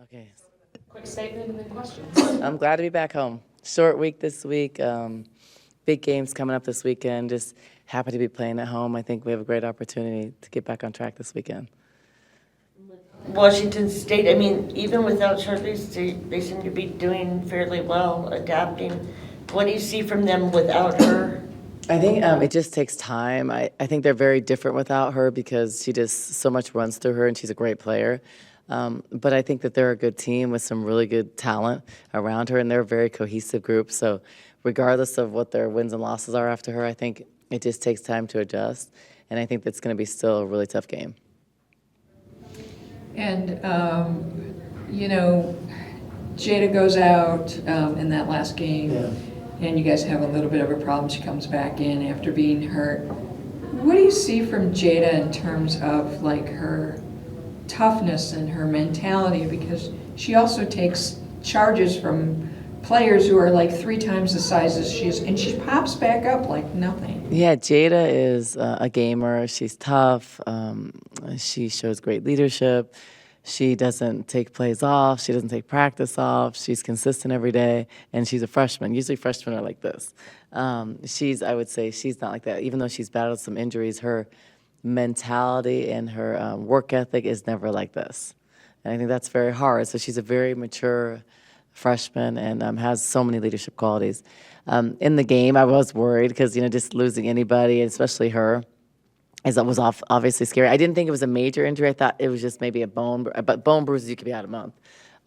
Okay. Quick statement and then questions. I'm glad to be back home. Short week this week. Big games coming up this weekend. Just happy to be playing at home. I think we have a great opportunity to get back on track this weekend. Washington State, I mean, even without Charlize, they seem to be doing fairly well, adapting. What do you see from them without her? I think it just takes time. I think they're very different without her because she just so much runs through her and she's a great player. But I think that they're a good team with some really good talent around her and they're a very cohesive group. So regardless of what their wins and losses are after her, I think it just takes time to adjust. And I think that's going to be still a really tough game. And, Jada goes out in that last game, and you guys have a little bit of a problem. She comes back in after being hurt. What do you see from Jada in terms of, like, her toughness and her mentality? Because she also takes charges from players who are, like, 3 times the size as she is, and she pops back up like nothing. Yeah, Jada is a gamer. She's tough. She shows great leadership. She doesn't take plays off. She doesn't take practice off. She's consistent every day, and she's a freshman. Usually freshmen are like this. I would say she's not like that. Even though she's battled some injuries, her mentality and her work ethic is never like this. And I think that's very hard. So she's a very mature freshman and has so many leadership qualities. In the game, I was worried because, just losing anybody, especially her, was obviously scary. I didn't think it was a major injury. I thought it was just maybe a bone, but bone bruises, you could be out a month.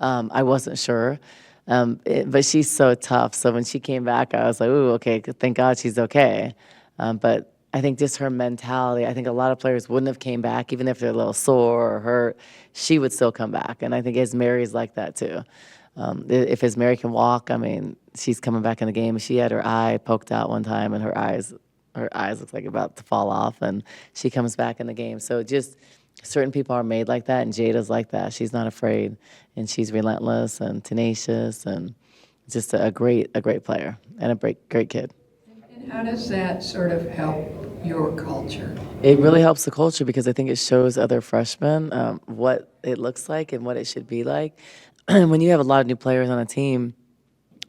I wasn't sure. But she's so tough. So when she came back, I was like, ooh, okay, thank God she's okay. But I think just her mentality, I think a lot of players wouldn't have came back, even if they're a little sore or hurt, she would still come back. And I think Mary's like that too. If Mary can walk, I mean, she's coming back in the game. She had her eye poked out one time, and her eyes looked like about to fall off, and she comes back in the game. So just certain people are made like that, and Jada's like that. She's not afraid, and she's relentless and tenacious, and just a great player and a great kid. And how does that sort of help your culture? It really helps the culture because I think it shows other freshmen what it looks like and what it should be like. When you have a lot of new players on a team,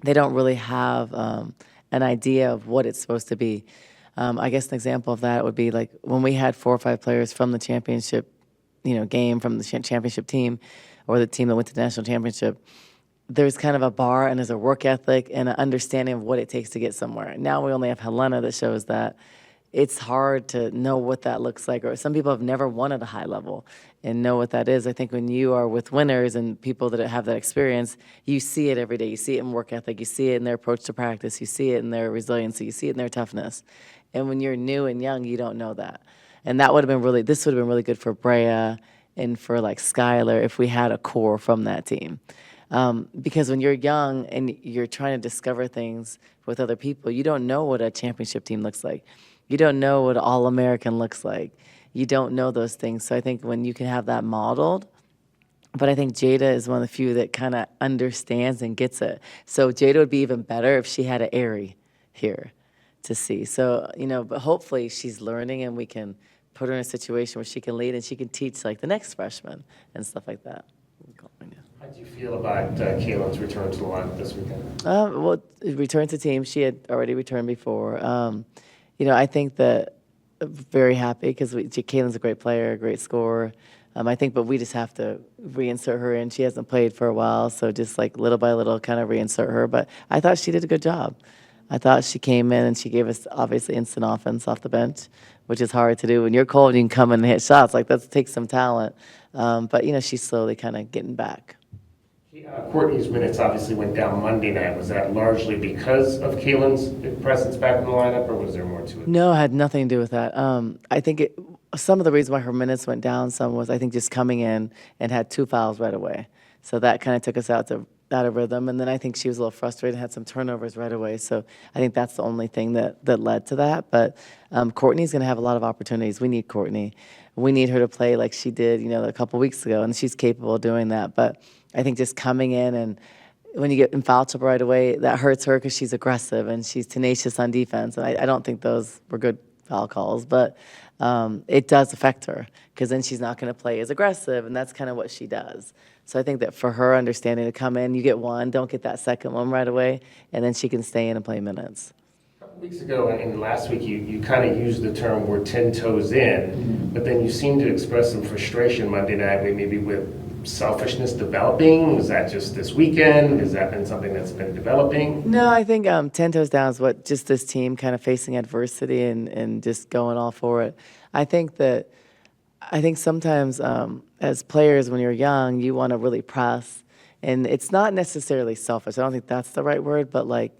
they don't really have an idea of what it's supposed to be. I guess an example of that would be like when we had 4 or 5 players from the championship, game from the championship team or the team that went to the national championship. There's kind of a bar and there's a work ethic and an understanding of what it takes to get somewhere. Now we only have Helena that shows that it's hard to know what that looks like. Or some people have never won at a high level and know what that is. I think when you are with winners and people that have that experience, you see it every day. You see it in work ethic. You see it in their approach to practice. You see it in their resiliency. You see it in their toughness. And when you're new and young, you don't know that. And this would have been really good for Brea and for like Skylar if we had a core from that team. Because when you're young and you're trying to discover things with other people, you don't know what a championship team looks like. You don't know what All-American looks like. You don't know those things. So I think when you can have that modeled, but I think Jada is one of the few that kind of understands and gets it. So Jada would be even better if she had an Aerie here to see. So, but hopefully she's learning and we can put her in a situation where she can lead and she can teach like the next freshman and stuff like that. How do you feel about Kaylin's return to the lineup this weekend? Well, return to team. She had already returned before. I think that very happy because Kaylin's a great player, a great scorer. I think, but we just have to reinsert her in. She hasn't played for a while, so just like little by little kind of reinsert her. But I thought she did a good job. I thought she came in and she gave us obviously instant offense off the bench, which is hard to do. When you're cold, you can come in and hit shots. Like that takes some talent. But, she's slowly kind of getting back. Courtney's minutes obviously went down Monday night. Was that largely because of Kaylin's presence back in the lineup, or was there more to it? No, it had nothing to do with that. I think some of the reason why her minutes went down some was I think just coming in and had 2 fouls right away. So that kind of took us out of rhythm. And then I think she was a little frustrated and had some turnovers right away. So I think that's the only thing that led to that. But Courtney's going to have a lot of opportunities. We need Courtney. We need her to play like she did, a couple weeks ago, and she's capable of doing that. But I think just coming in and when you get in foul trouble right away, that hurts her because she's aggressive and she's tenacious on defense. And I don't think those were good foul calls, but it does affect her because then she's not going to play as aggressive, and that's kind of what she does. So I think that for her understanding to come in, you get one, don't get that second one right away, and then she can stay in and play minutes. A couple weeks ago and last week, you kind of used the term we're 10 toes in, but then you seemed to express some frustration Monday night, maybe with selfishness developing. Was that just this weekend? Has that been something that's been developing? No, I think 10 toes down is what just this team kind of facing adversity and just going all for it. I think sometimes as players, when you're young, you want to really press. And it's not necessarily selfish. I don't think that's the right word, but like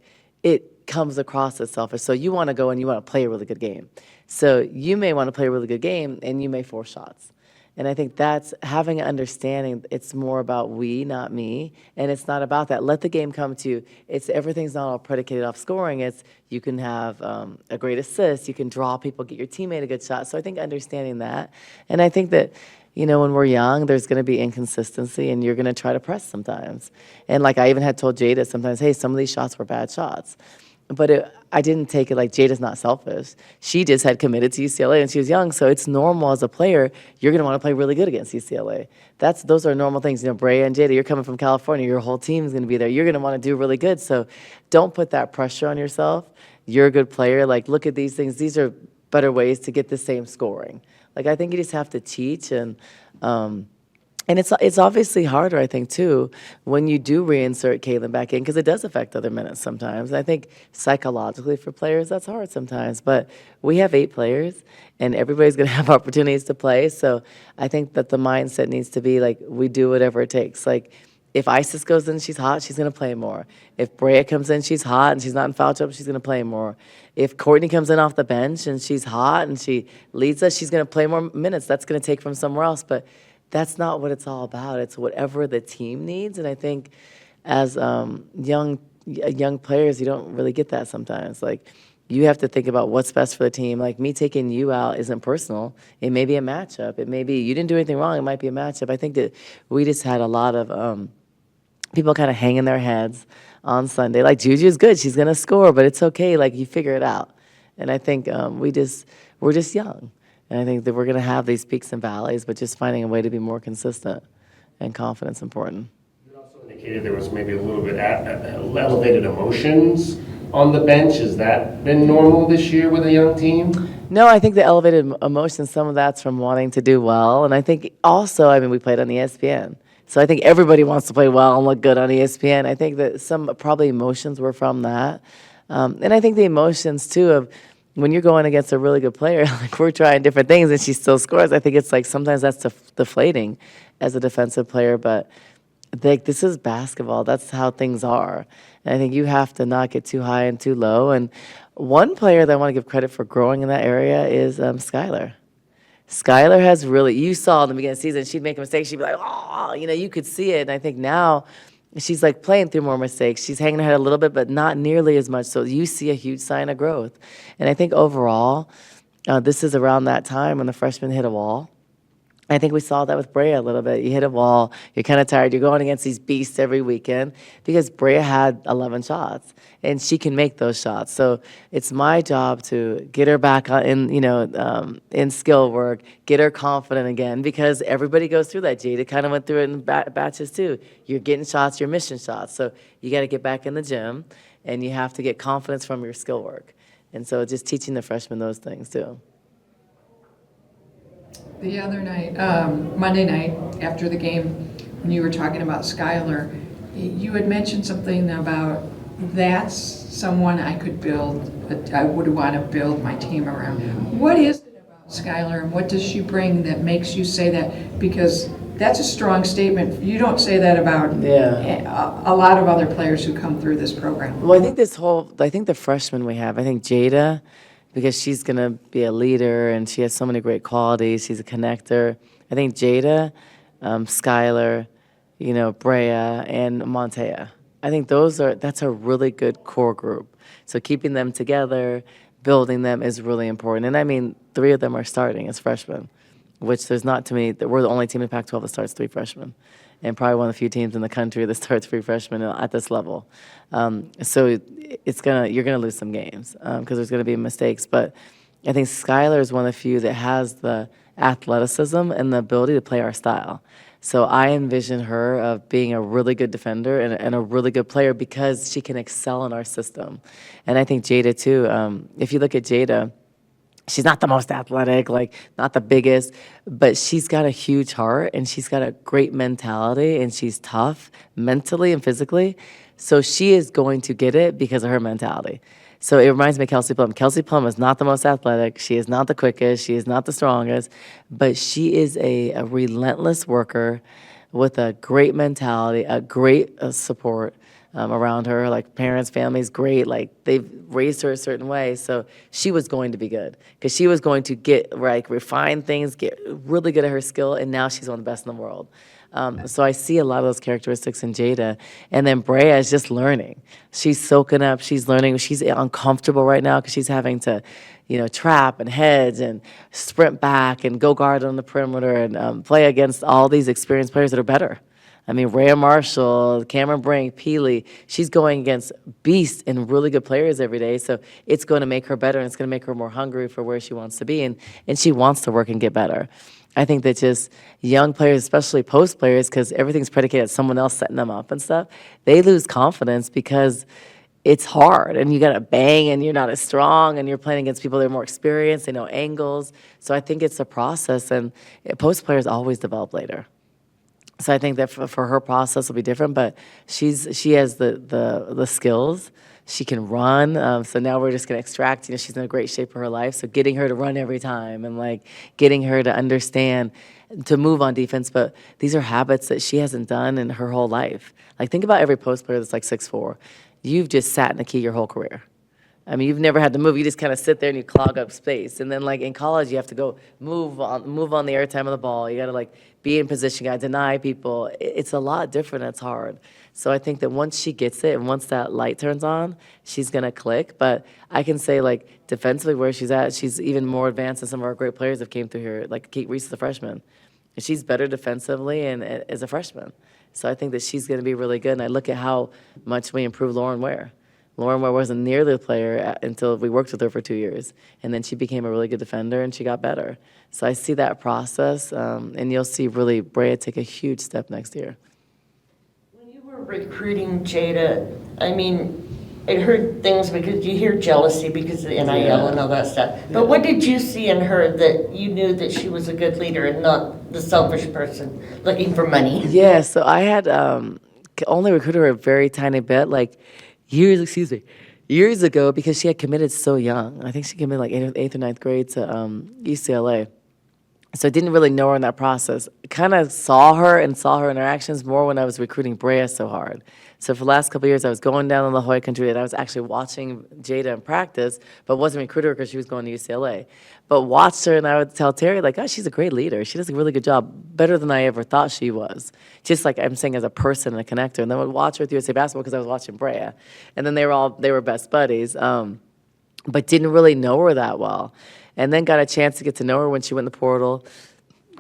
it comes across as selfish. So you want to go and you want to play a really good game. So you may want to play a really good game and you may force shots. And I think that's having an understanding. It's more about we, not me. And it's not about that. Let the game come to you. Everything's not all predicated off scoring. It's you can have a great assist. You can draw people, get your teammate a good shot. So I think understanding that. And I think that, when we're young, there's going to be inconsistency and you're going to try to press sometimes. And like I even had told Jada sometimes, hey, some of these shots were bad shots. But I didn't take it like Jada's not selfish. She just had committed to UCLA when she was young, so it's normal as a player, you're going to want to play really good against UCLA. Those are normal things. Brea and Jada, you're coming from California, your whole team's going to be there. You're going to want to do really good, so don't put that pressure on yourself. You're a good player. Like, look at these things. These are better ways to get the same scoring. Like, I think you just have to teach and it's obviously harder, I think, too, when you do reinsert Caitlin back in because it does affect other minutes sometimes. And I think psychologically for players, that's hard sometimes. But we have 8 players, and everybody's going to have opportunities to play. So I think that the mindset needs to be, like, we do whatever it takes. Like, if Isis goes in, she's hot, she's going to play more. If Brea comes in, she's hot, and she's not in foul trouble, she's going to play more. If Courtney comes in off the bench and she's hot and she leads us, she's going to play more minutes. That's going to take from somewhere else. But that's not what it's all about. It's whatever the team needs. And I think as young players, you don't really get that sometimes. Like, you have to think about what's best for the team. Like, me taking you out isn't personal. It may be a matchup. It may be you didn't do anything wrong. It might be a matchup. I think that we just had a lot of people kind of hanging their heads on Sunday. Like, Juju's good. She's going to score, but it's okay. Like, you figure it out. And I think we're just young. And I think that we're going to have these peaks and valleys, but just finding a way to be more consistent and confidence important. You also indicated there was maybe a little bit elevated emotions on the bench. Has that been normal this year with a young team? No, I think the elevated emotions, some of that's from wanting to do well. And I think also, we played on ESPN. So I think everybody wants to play well and look good on ESPN. I think that some probably emotions were from that. And I think the emotions, too, of when you're going against a really good player, like we're trying different things and she still scores, I think it's like sometimes that's deflating as a defensive player. But like, this is basketball. That's how things are. And I think you have to not get too high and too low. And one player that I want to give credit for growing in that area is Skylar. Skylar has really, you saw in the beginning of the season, she'd make a mistake, she'd be like, oh, you could see it. And I think now she's like playing through more mistakes. She's hanging her head a little bit, but not nearly as much. So you see a huge sign of growth. And I think overall, this is around that time when the freshmen hit a wall. I think we saw that with Brea a little bit. You hit a wall, you're kind of tired, you're going against these beasts every weekend because Brea had 11 shots and she can make those shots. So it's my job to get her back in skill work, get her confident again because everybody goes through that. Jada kind of went through it in batches too. You're getting shots, you're missing shots. So you got to get back in the gym and you have to get confidence from your skill work. And so just teaching the freshmen those things too. The other night, Monday night, after the game, when you were talking about Skylar, you had mentioned something about that's someone I could build, I would want to build my team around. What is it about Skylar and what does she bring that makes you say that? Because that's a strong statement. You don't say that about a lot of other players who come through this program. Well, I think the freshmen we have, I think Jada, because she's going to be a leader and she has so many great qualities. She's a connector. I think Jada, Skylar, Brea, and Montea. I think that's a really good core group. So keeping them together, building them is really important. And 3 of them are starting as freshmen, which there's not too many. We're the only team in Pac-12 that starts 3 freshmen. And probably one of the few teams in the country that starts 3 freshmen at this level. So you're gonna lose some games because there's gonna be mistakes. But I think Skylar is one of the few that has the athleticism and the ability to play our style. So I envision her of being a really good defender and a really good player because she can excel in our system. And I think Jada too. If you look at Jada, she's not the most athletic, like not the biggest, but she's got a huge heart and she's got a great mentality and she's tough mentally and physically. So she is going to get it because of her mentality. So it reminds me of Kelsey Plum. Kelsey Plum is not the most athletic. She is not the quickest. She is not the strongest, but she is a relentless worker with a great mentality, a great support around her. Like parents, families, great. Like they've raised her a certain way. So she was going to be good because she was going to get like refine things, get really good at her skill, and now she's one of the best in the world. So I see a lot of those characteristics in Jada. And then Brea is just learning. She's soaking up. She's learning. She's uncomfortable right now because she's having to, trap and hedge and sprint back and go guard on the perimeter and play against all these experienced players that are better. I mean, Rhea Marshall, Cameron Brink, Peely, she's going against beasts and really good players every day. So it's going to make her better and it's going to make her more hungry for where she wants to be. And she wants to work and get better. I think that just young players, especially post players, because everything's predicated on someone else setting them up and stuff, they lose confidence because it's hard and you got to bang and you're not as strong and you're playing against people that are more experienced, they know angles. So I think it's a process and post players always develop later. So I think that for her process will be different, but she has the skills. She can run. So now we're just going to extract, she's in a great shape for her life. So getting her to run every time and like getting her to understand, to move on defense. But these are habits that she hasn't done in her whole life. Like think about every post player that's like 6'4". You've just sat in the key your whole career. I mean, you've never had to move. You just kind of sit there and you clog up space. And then, like, in college, you have to go move on the air time of the ball. You got to, like, be in position. You got to deny people. It's a lot different. It's hard. So I think that once she gets it and once that light turns on, she's going to click. But I can say, like, defensively where she's at, she's even more advanced than some of our great players that came through here. Like, Kate Reese is a freshman. And she's better defensively and as a freshman. So I think that she's going to be really good. And I look at how much we improved Lauren Ware. Lauren Ware wasn't nearly the player until we worked with her for 2 years. And then she became a really good defender, and she got better. So I see that process, and you'll see really Brea take a huge step next year. When you were recruiting Jada, I mean, I heard things because you hear jealousy because of the NIL and all that stuff. But what did you see in her that you knew that she was a good leader and not the selfish person looking for money? Yeah, so I had only recruited her a very tiny bit, like years ago, because she had committed so young. I think she committed like 8th or 9th grade to UCLA. So I didn't really know her in that process. Kind of saw her interactions more when I was recruiting Brea so hard. So for the last couple of years, I was going down in La Jolla country and I was actually watching Jada in practice, but wasn't recruiting her because she was going to UCLA. But watched her and I would tell Terry, like, oh, she's a great leader. She does a really good job, better than I ever thought she was. Just like I'm saying as a person and a connector. And then I would watch her with USA Basketball because I was watching Brea. And then they were best buddies, but didn't really know her that well. And then got a chance to get to know her when she went in the portal,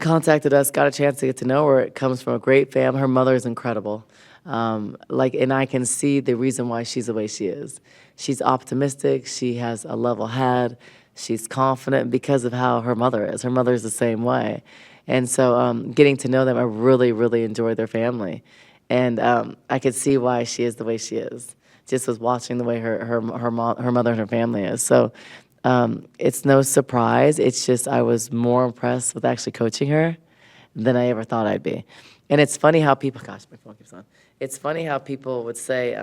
contacted us, got a chance to get to know her. It comes from a great family. Her mother is incredible. And I can see the reason why she's the way she is. She's optimistic. She has a level head. She's confident because of how her mother is. Her mother is the same way. And so getting to know them, I really, really enjoyed their family. And I could see why she is the way she is. Just was watching the way her mother and her family is. So it's no surprise. It's just I was more impressed with actually coaching her than I ever thought I'd be. And it's funny how people, gosh, my phone keeps on. It's funny how people would say,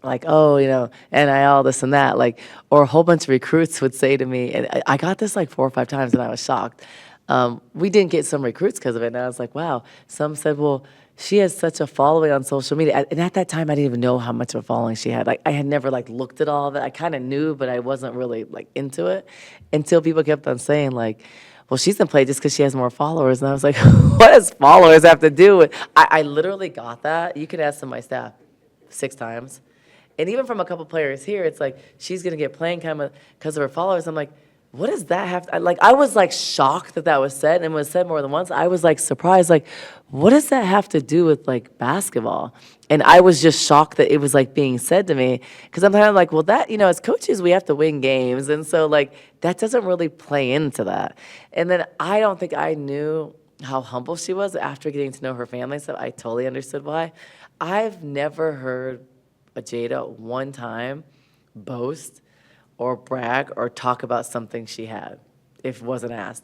like, oh, NIL, this and that, like, or a whole bunch of recruits would say to me, and I got this like 4 or 5 times and I was shocked. We didn't get some recruits because of it. And I was like, wow. Some said, well, she has such a following on social media. And at that time, I didn't even know how much of a following she had. Like, I had never like looked at all of it. I kind of knew, but I wasn't really like into it until people kept on saying like, well, she's in play just because she has more followers. And I was like, what does followers have to do with? I literally got that. You could ask some of my staff 6 times. And even from a couple players here, it's like, she's going to get playing time because of her followers. I'm like, what does that have to, I was like shocked that was said and was said more than once. I was like surprised, like, what does that have to do with like basketball? And I was just shocked that it was like being said to me because I'm kind of like, well, that, as coaches, we have to win games. And so like, that doesn't really play into that. And then I don't think I knew how humble she was after getting to know her family, so I totally understood why. I've never heard a Jada one time boast or brag or talk about something she had if wasn't asked.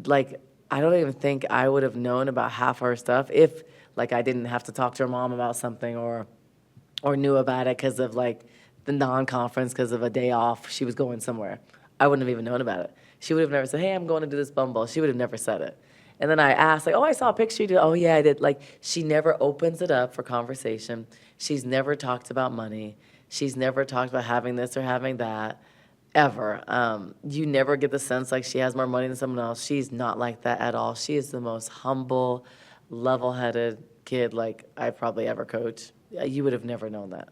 Like, I don't even think I would have known about half her stuff if, like, I didn't have to talk to her mom about something or knew about it because of, like, the non-conference because of a day off. She was going somewhere. I wouldn't have even known about it. She would have never said, hey, I'm going to do this bumble. She would have never said it. And then I asked, like, oh, I saw a picture you did. Oh, yeah, I did. Like, she never opens it up for conversation. She's never talked about money. She's never talked about having this or having that, ever. You never get the sense like she has more money than someone else. She's not like that at all. She is the most humble, level-headed kid like I've probably ever coached. You would have never known that.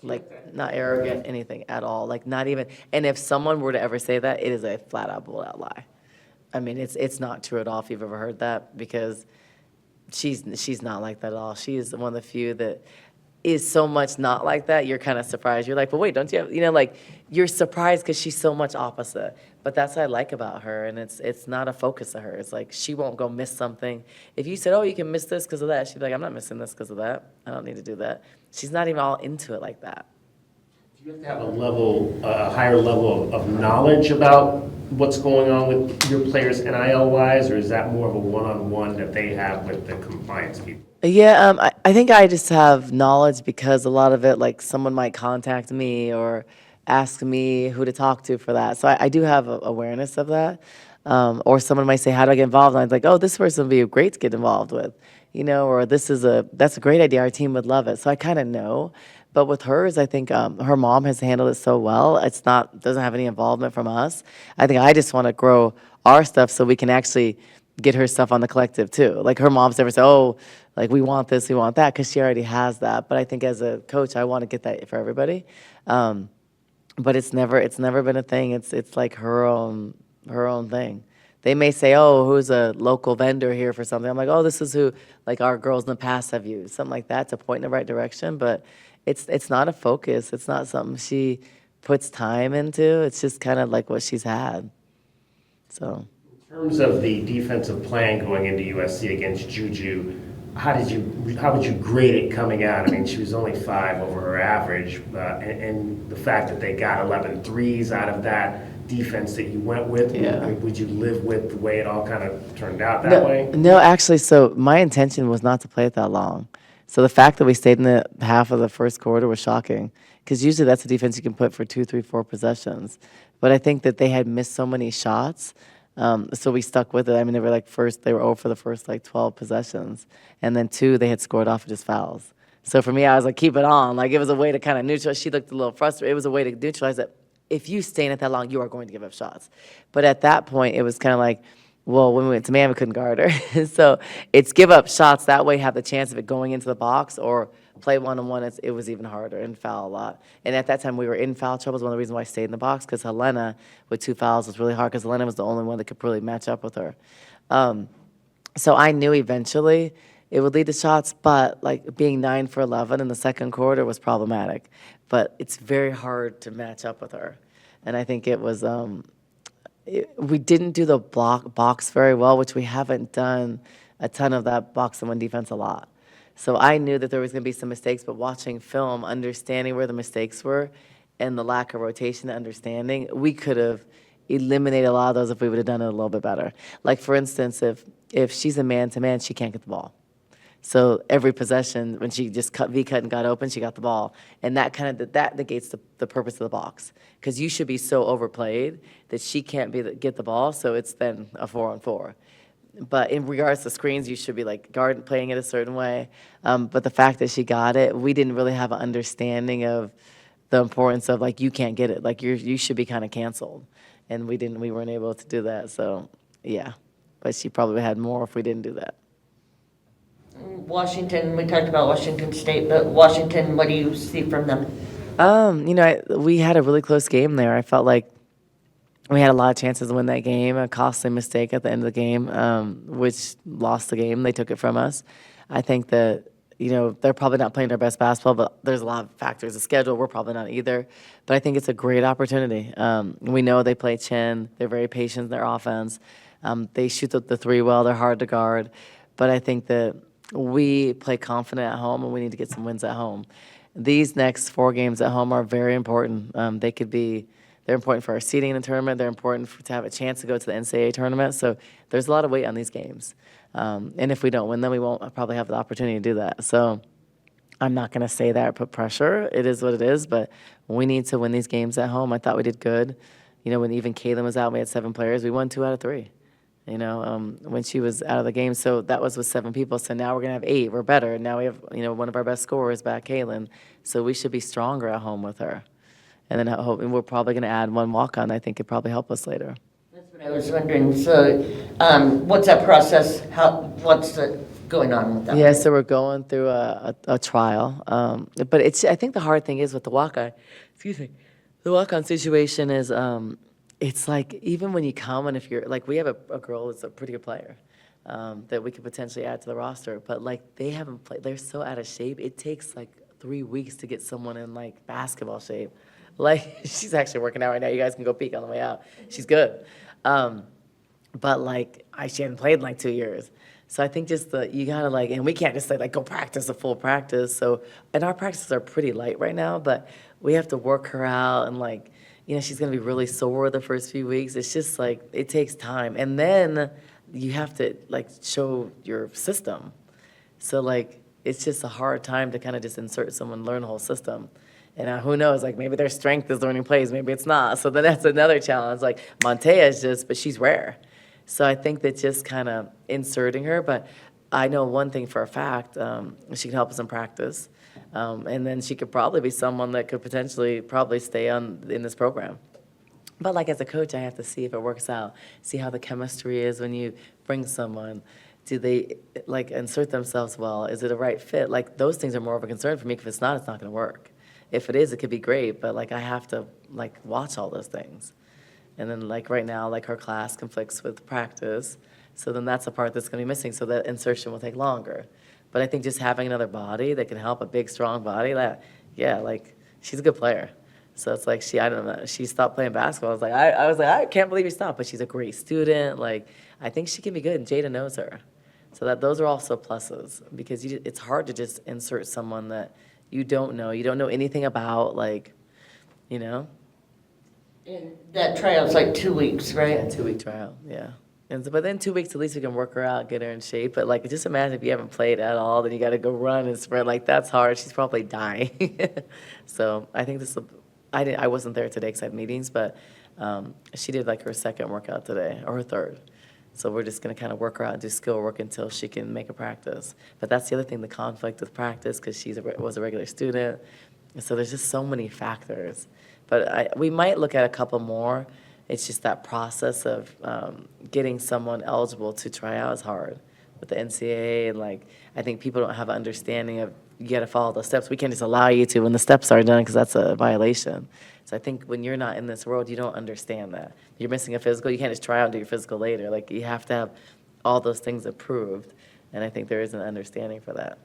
Like, not arrogant, anything at all. Like, not even, and if someone were to ever say that, it is a flat-out, bullet-out lie. I mean, it's not true at all if you've ever heard that, because she's not like that at all. She is one of the few that is so much not like that, you're kind of surprised. You're like, well, wait, don't you have, like, you're surprised because she's so much opposite. But that's what I like about her, and it's not a focus of her. It's like, she won't go miss something. If you said, oh, you can miss this because of that, she'd be like, I'm not missing this because of that. I don't need to do that. She's not even all into it like that. Do you have to have a higher level of knowledge about what's going on with your players NIL-wise, or is that more of a one-on-one that they have with the compliance people? Yeah, I think I just have knowledge because a lot of it, like, someone might contact me or ask me who to talk to for that. So I do have awareness of that. Or someone might say, how do I get involved? And I'm like, oh, this person would be great to get involved with, or that's a great idea. Our team would love it. So I kind of know. But with hers, I think her mom has handled it so well. Doesn't have any involvement from us. I think I just want to grow our stuff so we can actually get her stuff on the collective too. Like, her mom's never said, oh, like, we want this, we want that, because she already has that. But I think as a coach, I want to get that for everybody. But it's never been a thing. It's like her own thing. They may say, oh, who's a local vendor here for something? I'm like, oh, this is who, like, our girls in the past have used. Something like that to point in the right direction. But it's not a focus. It's not something she puts time into. It's just kind of like what she's had. So. In terms of the defensive plan going into USC against Juju, how would you grade it coming out? I mean, she was only 5 over her average, and the fact that they got 11 threes out of that defense that you went with, Yeah. would you live with the way it all kind of turned out that way? No, actually, so my intention was not to play it that long. So the fact that we stayed in the half of the first quarter was shocking, because usually that's a defense you can put for 2, 3, 4 possessions. But I think that they had missed so many shots, so we stuck with it. I mean, they were 0 for the first 12 possessions, and then 2 they had scored off of just fouls. So for me, I was like, keep it on. Like, it was a way to kind of neutralize. She looked a little frustrated. It was a way to neutralize it. If you stay in it that long, you are going to give up shots. But at that point, it was kind of like, well, when we went to man, we couldn't guard her. So it's give up shots. That way have the chance of it going into the box, or play one-on-one. It was even harder and foul a lot. And at that time, we were in foul trouble. It was one of the reasons why I stayed in the box, because Helena, with 2 fouls, was really hard, because Helena was the only one that could really match up with her. So I knew eventually it would lead to shots, but being 9 for 11 in the second quarter was problematic. But it's very hard to match up with her. And I think it was, we didn't do the box very well, which we haven't done a ton of that box and one defense a lot. So I knew that there was going to be some mistakes, but watching film, understanding where the mistakes were, and the lack of rotation and understanding, we could have eliminated a lot of those if we would have done it a little bit better. Like, for instance, if she's a man-to-man, she can't get the ball. So every possession, when she just V-cut and got open, she got the ball. And that negates the purpose of the box. Because you should be so overplayed that she can't get the ball, so it's then a 4-on-4. But in regards to screens, you should be playing it a certain way. But the fact that she got it, we didn't really have an understanding of the importance of, you can't get it. You should be kind of canceled. And we weren't able to do that, so yeah. But she probably had more if we didn't do that. Washington, we talked about Washington State, but Washington, what do you see from them? We had a really close game there. I felt like we had a lot of chances to win that game. A costly mistake at the end of the game, which lost the game. They took it from us. I think that, they're probably not playing their best basketball, but there's a lot of factors. The schedule, we're probably not either. But I think it's a great opportunity. We know they play Chin. They're very patient in their offense. They shoot the three well. They're hard to guard. But I think that we play confident at home, and we need to get some wins at home. These next 4 games at home are very important. They're important for our seeding in the tournament. They're important to have a chance to go to the NCAA tournament. So there's a lot of weight on these games. And if we don't win them, we won't probably have the opportunity to do that. So I'm not going to say that or put pressure. It is what it is, but we need to win these games at home. I thought we did good. When even Kaidens was out, we had 7 players. We won 2 out of 3, when she was out of the game. So that was with 7 people. So now we're going to have 8. We're better. Now we have, one of our best scorers back, Kaylin. So we should be stronger at home with her. And then we're probably going to add 1 walk-on. I think it'd probably help us later. That's what I was wondering. So what's that process? What's going on with that? Yeah, so we're going through a trial. But I think the hard thing is with the walk-on, the walk-on situation is it's like even when you come and if you're, like we have a girl that's a pretty good player that we could potentially add to the roster, but like they haven't played, they're so out of shape. It takes like 3 weeks to get someone in like basketball shape. Like she's actually working out right now. You guys can go peek on the way out. She's good. But like she hadn't played in like 2 years. So I think just you gotta and we can't just say like go practice a full practice. So, and our practices are pretty light right now, but we have to work her out and she's gonna be really sore the first few weeks. It's just like, it takes time. And then you have to show your system. So it's just a hard time to kind of just insert someone, learn the whole system. And who knows, maybe their strength is learning plays, maybe it's not. So then that's another challenge. Montea is but she's rare. So I think that just kind of inserting her, but I know one thing for a fact, she can help us in practice. And then she could probably be someone that could potentially probably stay in this program. But as a coach, I have to see if it works out, see how the chemistry is when you bring someone. Do they insert themselves well? Is it a right fit? Those things are more of a concern for me. If it's not going to work. If it is, it could be great, but I have to watch all those things. And then right now, her class conflicts with practice. So then that's the part that's going to be missing. So that insertion will take longer. But I think just having another body that can help, a big, strong body, she's a good player. So it's I don't know, she stopped playing basketball. I was like, I can't believe you stopped. But she's a great student. I think she can be good, and Jada knows her. So those are also pluses because it's hard to just insert someone that you don't know anything about, And that tryout's 2 weeks, right? Yeah, 2-week trial, yeah. But then 2 weeks, at least we can work her out, get her in shape. But just imagine if you haven't played at all, then you got to go run and sprint. That's hard. She's probably dying. So I think I wasn't there today because I had meetings, but she did her second workout today, or her third. So we're just going to kind of work her out and do skill work until she can make a practice. But that's the other thing, the conflict with practice, because she was a regular student. So there's just so many factors. But we might look at a couple more. It's just that process of getting someone eligible to try out is hard with the NCAA. And I think people don't have an understanding of you got to follow the steps. We can't just allow you to when the steps are done because that's a violation. So I think when you're not in this world, you don't understand that. You're missing a physical. You can't just try out and do your physical later. You have to have all those things approved. And I think there is an understanding for that.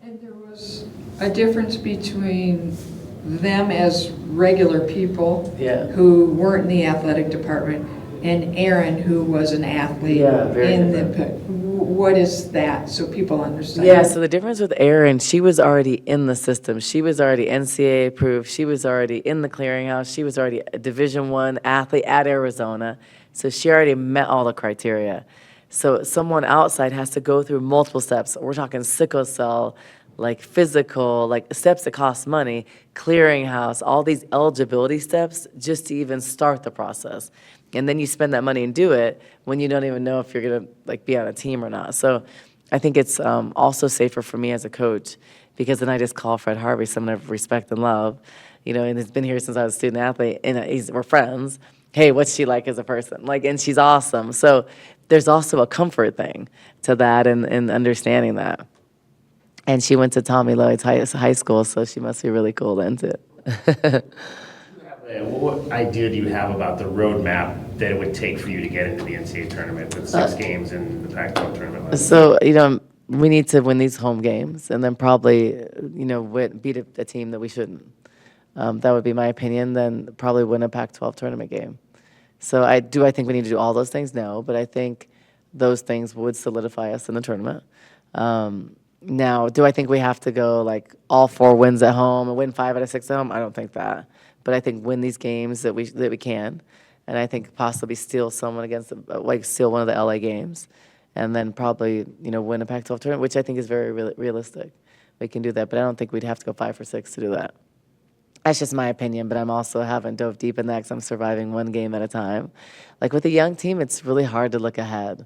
And there was a difference between them as regular people who weren't in the athletic department and Erin, who was an athlete in the. What is that, so people understand? Yeah, so the difference with Erin, she was already in the system. She was already NCAA approved. She was already in the clearinghouse. She was already a Division I athlete at Arizona. So she already met all the criteria. So someone outside has to go through multiple steps. We're talking sickle cell, physical, steps that cost money, clearinghouse, all these eligibility steps just to even start the process. And then you spend that money and do it when you don't even know if you're going to be on a team or not. So I think it's also safer for me as a coach because then I just call Fred Harvey, someone of respect and love, and he's been here since I was a student athlete, and we're friends. Hey, what's she like as a person? And she's awesome. So there's also a comfort thing to that and understanding that. And she went to Tommy Lloyd's high school, so she must be really cool into it. What idea do you have about the roadmap that it would take for you to get into the NCAA tournament with 6 games in the Pac-12 tournament? So, we need to win these home games and then probably, beat a team that we shouldn't. That would be my opinion. Then probably win a Pac-12 tournament game. So I think we need to do all those things? No, but I think those things would solidify us in the tournament. Now, do I think we have to go like all 4 wins at home and win 5 out of 6 at home? I don't think that. But I think win these games that we can, and I think possibly steal someone against like steal one of the LA games, and then probably win a Pac-12 tournament, which I think is very realistic. We can do that, but I don't think we'd have to go 5 for 6 to do that. That's just my opinion, but I'm also haven't dove deep in that because I'm surviving one game at a time. Like with a young team, it's really hard to look ahead.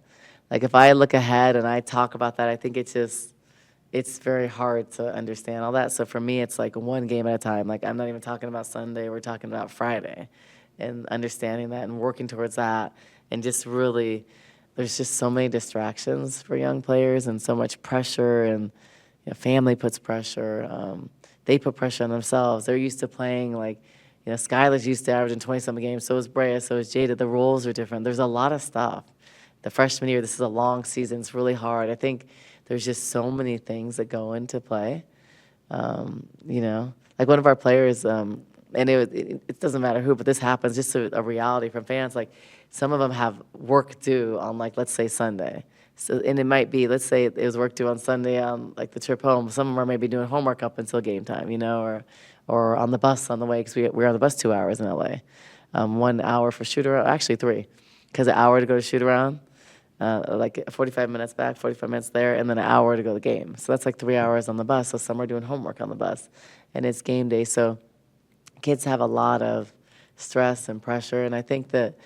Like if I look ahead and I talk about that, I think it's very hard to understand all that. So for me, it's like one game at a time. Like I'm not even talking about Sunday, we're talking about Friday, and understanding that and working towards that, and just really, there's just so many distractions for young players and so much pressure, and family puts pressure. They put pressure on themselves. They're used to playing like, Skylar's used to averaging 20-something games. So is Brea. So is Jada. The roles are different. There's a lot of stuff. The freshman year, this is a long season. It's really hard. I think there's just so many things that go into play. Like one of our players, and it doesn't matter who, but this happens, just a reality from fans. Like some of them have work due on like, let's say Sunday. So, and it might be, let's say it was work due on Sunday on like the trip home. Some of them are maybe doing homework up until game time, or on the bus on the way, because we were on the bus 2 hours in LA. 1 hour for shoot around, actually 3, because an hour to go to shoot around, like 45 minutes back, 45 minutes there, and then an hour to go to the game. So that's like 3 hours on the bus. So some are doing homework on the bus, and it's game day. So kids have a lot of stress and pressure, and I think that,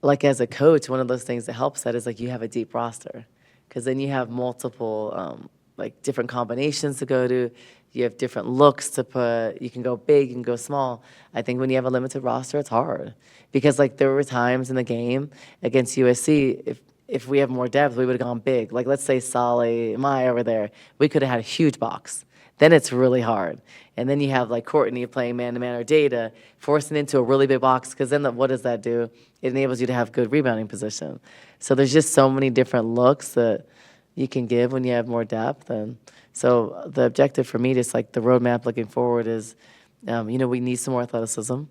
like as a coach, one of those things that helps that is like you have a deep roster, because then you have multiple like different combinations to go to. You have different looks to put. You can go big, you can go small. I think when you have a limited roster, it's hard, because like there were times in the game against USC, if we have more depth, we would have gone big. Like let's say Solly, Mai over there, we could have had a huge box. Then it's really hard. And then you have like Courtney playing man-to-man or Jada, forcing into a really big box, because then what does that do? It enables you to have good rebounding position. So there's just so many different looks that you can give when you have more depth. And so the objective for me, just like the roadmap looking forward, is, we need some more athleticism,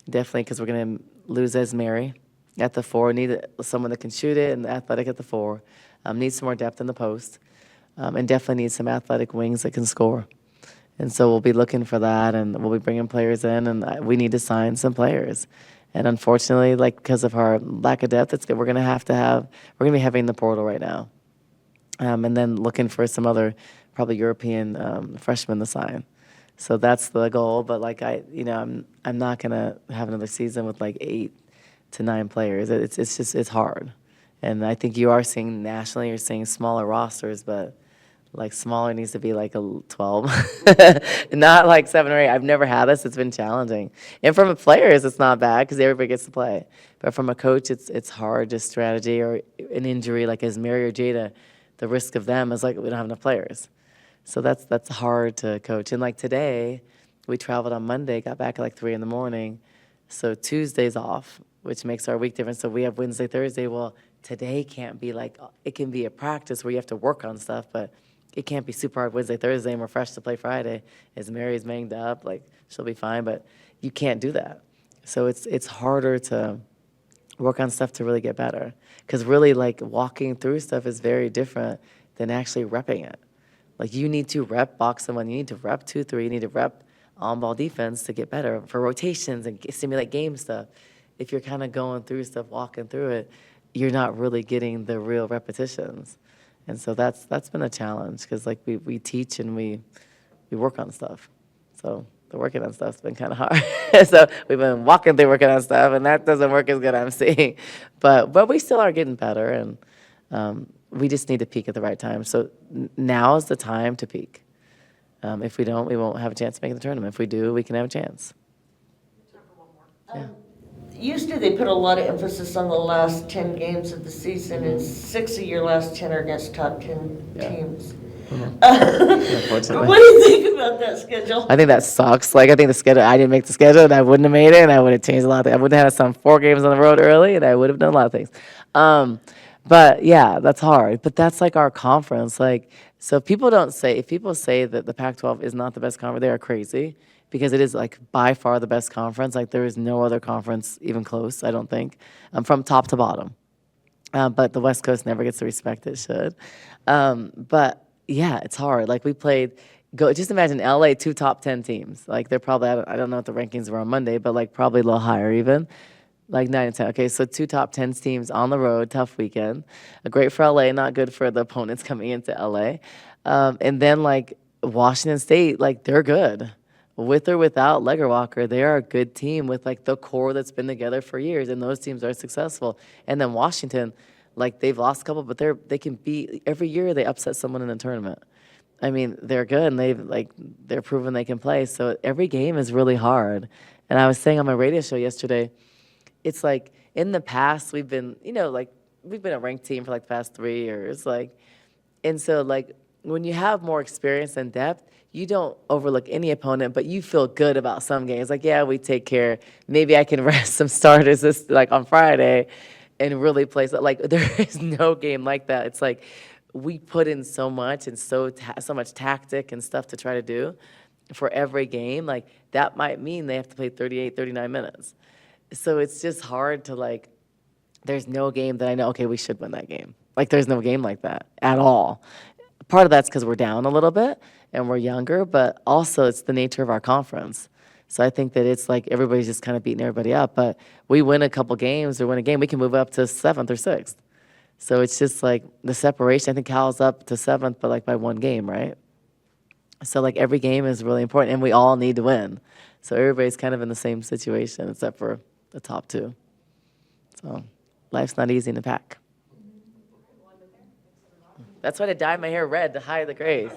definitely, because we're going to lose Esmeri at the 4. Need someone that can shoot it and athletic at the 4. Need some more depth in the post, and definitely need some athletic wings that can score. And so we'll be looking for that, and we'll be bringing players in, and we need to sign some players. And unfortunately, like because of our lack of depth, we're going to be having the portal right now, and then looking for some other probably European freshmen to sign. So that's the goal. But like I'm not going to have another season with like 8 to 9 players. It's hard, and I think you are seeing nationally, you're seeing smaller rosters, but like smaller needs to be like a 12, not like 7 or 8. I've never had this. It's been challenging. And from the players, it's not bad because everybody gets to play. But from a coach, it's hard, just strategy or an injury like Esmeri or Jada. The risk of them is like we don't have enough players. So that's hard to coach. And like today, we traveled on Monday, got back at like 3 in the morning. So Tuesday's off, which makes our week different. So we have Wednesday, Thursday. Well, today can't be like, it can be a practice where you have to work on stuff, but it can't be super hard Wednesday, Thursday, and we're fresh to play Friday. As Mary's manged up, like she'll be fine, but you can't do that. So it's harder to work on stuff to really get better, because really like walking through stuff is very different than actually repping it. Like you need to rep box someone, you need to rep 2-3, you need to rep on-ball defense to get better for rotations and simulate game stuff. If you're kind of going through stuff, walking through it, you're not really getting the real repetitions. And so that's been a challenge, because like we teach and we work on stuff. So the working on stuff's been kind of hard. So we've been walking through working on stuff, and that doesn't work as good, I'm seeing. But we still are getting better, and we just need to peak at the right time. So now is the time to peak. If we don't, we won't have a chance to make the tournament. If we do, we can have a chance. Yeah. Used to, they put a lot of emphasis on the last 10 games of the season, and 6 of your last 10 are against top 10 teams. Unfortunately. What do you think about that schedule? I think that sucks. Like, I think the schedule, I didn't make the schedule, and I wouldn't have made it, and I would have changed a lot of things. I would have had some 4 games on the road early, and I would have done a lot of things. But yeah, that's hard. But that's like our conference. Like, so if people say that the Pac-12 is not the best conference, they are crazy. because it is like by far the best conference. Like there is no other conference even close, I don't think, from top to bottom. But the West Coast never gets the respect it should. But yeah, it's hard. Like we played, just imagine LA, two top 10 teams. Like they're probably, I don't know what the rankings were on Monday, but like probably a little higher even. Like 9 and 10. Okay, so two top 10 teams on the road, tough weekend. Great for LA, not good for the opponents coming into LA. And then like Washington State, like they're good. With or without Legger Walker, they are a good team with like the core that's been together for years, and those teams are successful. And then Washington, like they've lost a couple, but they can beat every year. They upset someone in the tournament. I mean, they're good, and they're proven they can play. So every game is really hard. And I was saying on my radio show yesterday, it's like in the past we've been, like we've been a ranked team for like the past 3 years, like, and so like when you have more experience and depth, you don't overlook any opponent, but you feel good about some games. Like, yeah, we take care. Maybe I can rest some starters like on Friday and really play. Like, there is no game like that. It's like we put in so much and so much tactic and stuff to try to do for every game. Like, that might mean they have to play 38, 39 minutes. So it's just hard to, like, there's no game that I know, okay, we should win that game. Like, there's no game like that at all. Part of that's because we're down a little bit and we're younger, but also it's the nature of our conference. So I think that it's like everybody's just kind of beating everybody up. But we win a couple games or win a game, we can move up to 7th or 6th. So it's just like the separation. I think Cal's up to 7th, but like by 1 game, right? So like every game is really important, and we all need to win. So everybody's kind of in the same situation except for the top 2. So life's not easy in the pack. That's why I dyed my hair red to hide the grays.